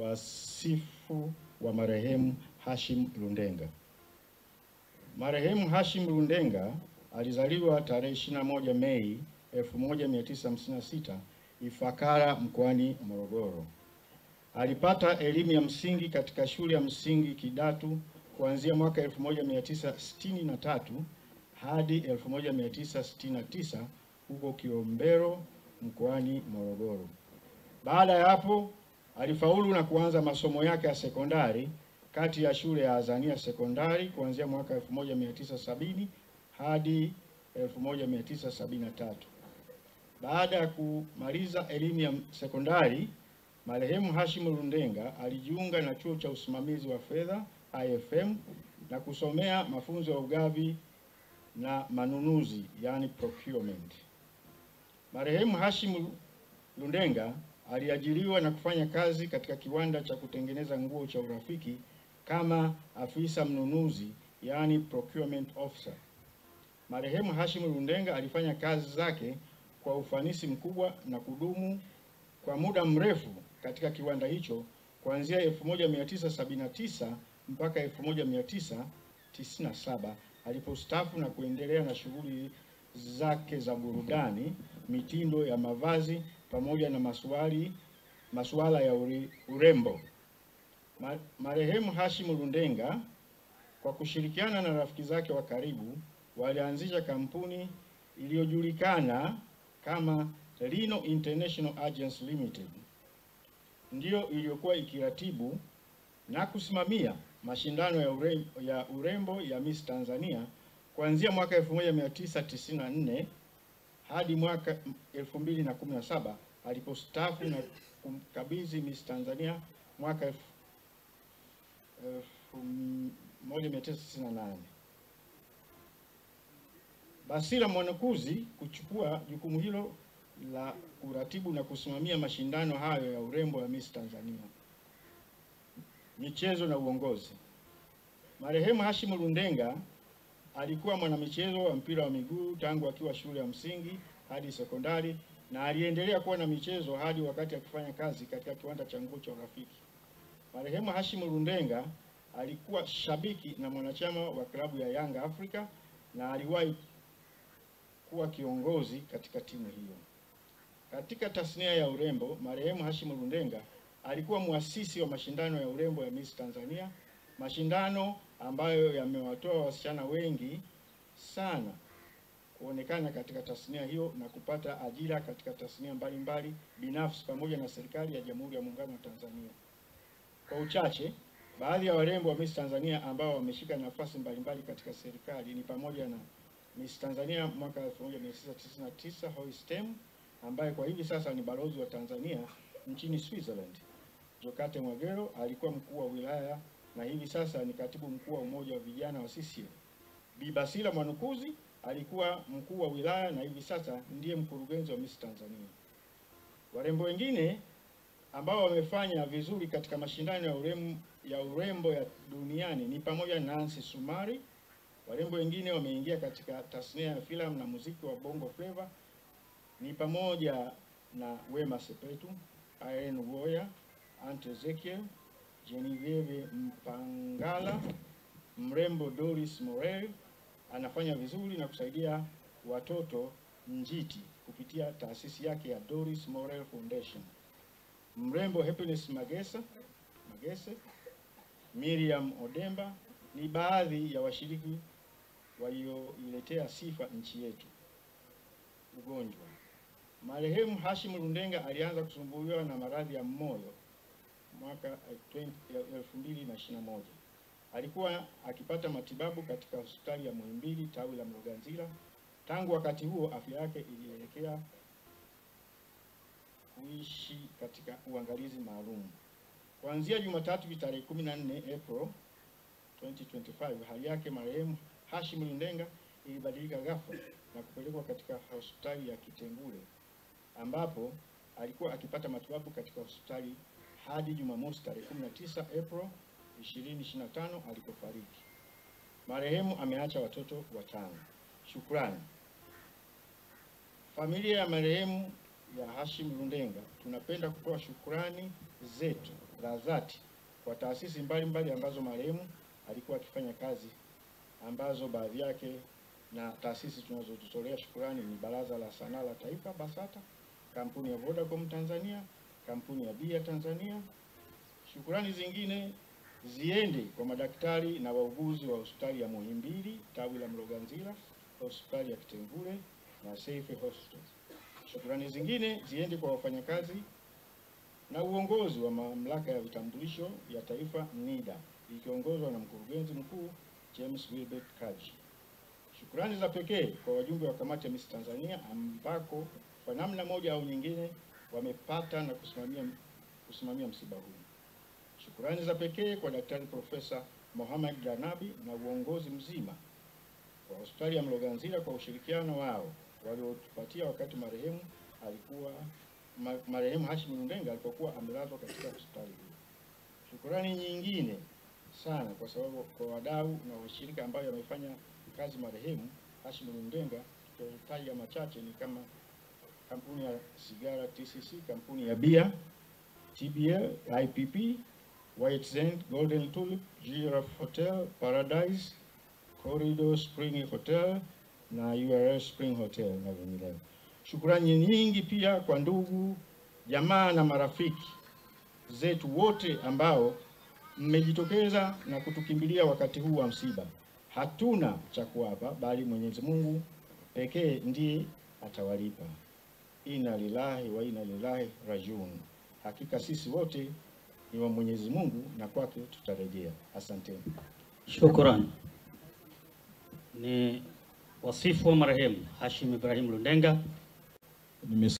Wasifu wa marehemu Hashim Lundenga. Marehemu Hashim Lundenga alizaliwa tarehe 21 Mei 1956 Ifakara mkoani Morogoro. Alipata elimu ya msingi katika shule ya msingi Kidatu kuanzia mwaka 1963 hadi 1969 huko Kilombero mkoani Morogoro. Baada ya hapo alifaulu na kuanza masomo yake ya sekondari kati ya shule ya Azania Sekondari kuanzia mwaka 1970 hadi 1973. Baada ya kumaliza elimu ya sekondari, marehemu Hashim Lundenga alijiunga na chuo cha usimamizi wa fedha IFM na kusomea mafunzo ya ugavi na manunuzi, yani procurement. Marehemu Hashim Lundenga aliajiriwa na kufanya kazi katika kiwanda cha kutengeneza nguo cha Urafiki kama afisa mnunuzi, yani procurement officer. Marehemu Hashim Lundenga alifanya kazi zake kwa ufanisi mkubwa na kudumu kwa muda mrefu katika kiwanda hicho kuanzia 1979 mpaka 1997 alipostaafu na kuendelea na shughuli zake za burudani, mitindo ya mavazi pamoja na masuala ya urembo. Marehemu Hashim Lundenga kwa kushirikiana na rafiki zake wa karibu walianzisha kampuni iliyojulikana kama Lino International Agency Limited, ndiyo iliyokuwa ikiratibu na kusimamia mashindano ya urembo ya Miss Tanzania kuanzia mwaka 1994 hadi mwaka 2017 alipostaafu na kumkabidhi Miss Tanzania mwaka 1998. Basila Mwanakuzi kuchukua jukumu hilo la kuratibu na kusimamia mashindano hayo ya urembo ya Miss Tanzania. Michezo na uongozi. Marehemu Hashim Lundenga alikuwa mwanamichezo wa mpira wa miguu tangu akiwa shule ya msingi hadi sekondari na aliendelea kuwa na michezo hadi wakati akifanya kazi katika kiwanda cha nguo cha Urafiki. Marehemu Hashim Lundenga alikuwa shabiki na mwanachama wa klabu ya Young Africa na aliwahi kuwa kiongozi katika timu hiyo. Katika tasnia ya urembo, marehemu Hashim Lundenga alikuwa muasisi wa mashindano ya urembo ya Miss Tanzania, mashindano ambayo yamewatoa wasichana wengi sana kuonekana katika tasnia hiyo na kupata ajira katika tasnia mbalimbali binafsi pamoja na serikali ya Jamhuri ya Muungano wa Tanzania. Kwa uchache, baadhi ya warembo wa Miss Tanzania ambao wameshika nafasi mbalimbali katika serikali ni pamoja na Miss Tanzania mwaka 1999 Hoistem, ambaye kwa hivi sasa ni balozi wa Tanzania nchini Switzerland. Jokate Mwagero alikuwa mkuu wa wilaya na hivi sasa ni katibu mkuu wa umoja wa vijana wa CCM. Bi Basila Mwanukuzi alikuwa mkuu wa wilaya na hivi sasa ndiye mkurugenzi wa Miss Tanzania. Warembo wengine ambao wamefanya vizuri katika mashindano ya urembo ya duniani ni pamoja na Nancy Sumari. Warembo wengine wameingia katika tasnia ya filamu na muziki wa Bongo Flava ni pamoja na Wema Sepetu, Irene Uwoya, Aunt Ezekiel, Genevieve Mpangala. Mrembo Doris Morel anafanya vizuri na kusaidia watoto njiti kupitia taasisi yake ya Doris Morel Foundation. Mrembo Happiness Magese, Miriam Odemba ni baadhi ya washiriki walioiletea sifa nchi yetu. Ugonjwa. Marehemu Hashim Lundenga alianza kusumbuliwa na maradhi ya moyo mwaka 2021. Alikuwa akipata matibabu katika hospitali ya Muhimbili tawi la Mloganzila. Tangu wakati huo afya yake ilielekea kuishi katika uangalizi maalum. Kuanzia Jumatatu tarehe 14 April 2025 hali yake marehemu Hashim Lundenga ilibadilika ghafla na kupelekwa katika hospitali ya Kitengule ambapo alikuwa akipata matibabu katika hospitali hadi Jumamosi tarehe 19 April 2025 alipofariki. Marehemu ameacha watoto 5. Shukrani. Familia ya marehemu ya Hashim Lundenga, tunapenda kutoa shukrani zetu za dhati kwa taasisi mbalimbali ambazo marehemu alikuwa akifanya kazi, ambazo baadhi yake na taasisi tunazotolea shukrani ni Baraza la Sanaa la Taifa BASATA, kampuni ya Vodacom Tanzania, kampuni ya Bia Tanzania. Shukrani zingine ziende kwa madaktari na wauguzi wa hospitali ya Muhimbili, tawi la Mloganzila, hospitali ya Kitengule na Seife Hospital. Shukrani zingine ziende kwa wafanyakazi na uongozi wa mamlaka ya vitambulisho ya taifa NIDA, ikiongozwa na mkurugenzi mkuu James Wilbert Kaji. Shukrani za pekee kwa wajumbe wa kamati ya Miss Tanzania ambako kwa namna moja au nyingine wamepata na kusimamia msiba huu. Shukrani za pekee kwa Daktari Profesa Mohamed Janabi na uongozi mzima wa hospitali ya Mloganzila kwa ushirikiano wao waliotupatia wakati marehemu Hashim Lundenga alipokuwa amelazwa katika hospitali hii. Shukrani nyingine sana kwa wadau na washirika ambao wamefanya kazi marehemu Hashim Lundenga, tukitaja machache ni kama kampuni ya sigara TCC, kampuni ya bia TBL, IPP, White Sand, Golden Tulip, Giraffe Hotel, Paradise, Corridor Spring Hotel na URS Spring Hotel na vinginevyo. Shukrani nyingi pia kwa ndugu, jamaa na marafiki zetu wote ambao mmejitokeza na kutukimbilia wakati huu wa msiba. Hatuna cha kuwapa, bali Mwenyezi Mungu pekee ndiye atawalipa. Inna lillahi wa inna ilaihi rajiun. Hakika sisi wote ni wa Mwenyezi Mungu na kwake tutarejea. Asanteni. Shukrani. Ni wasifu wa marehemu Hashim Ibrahim Lundenga.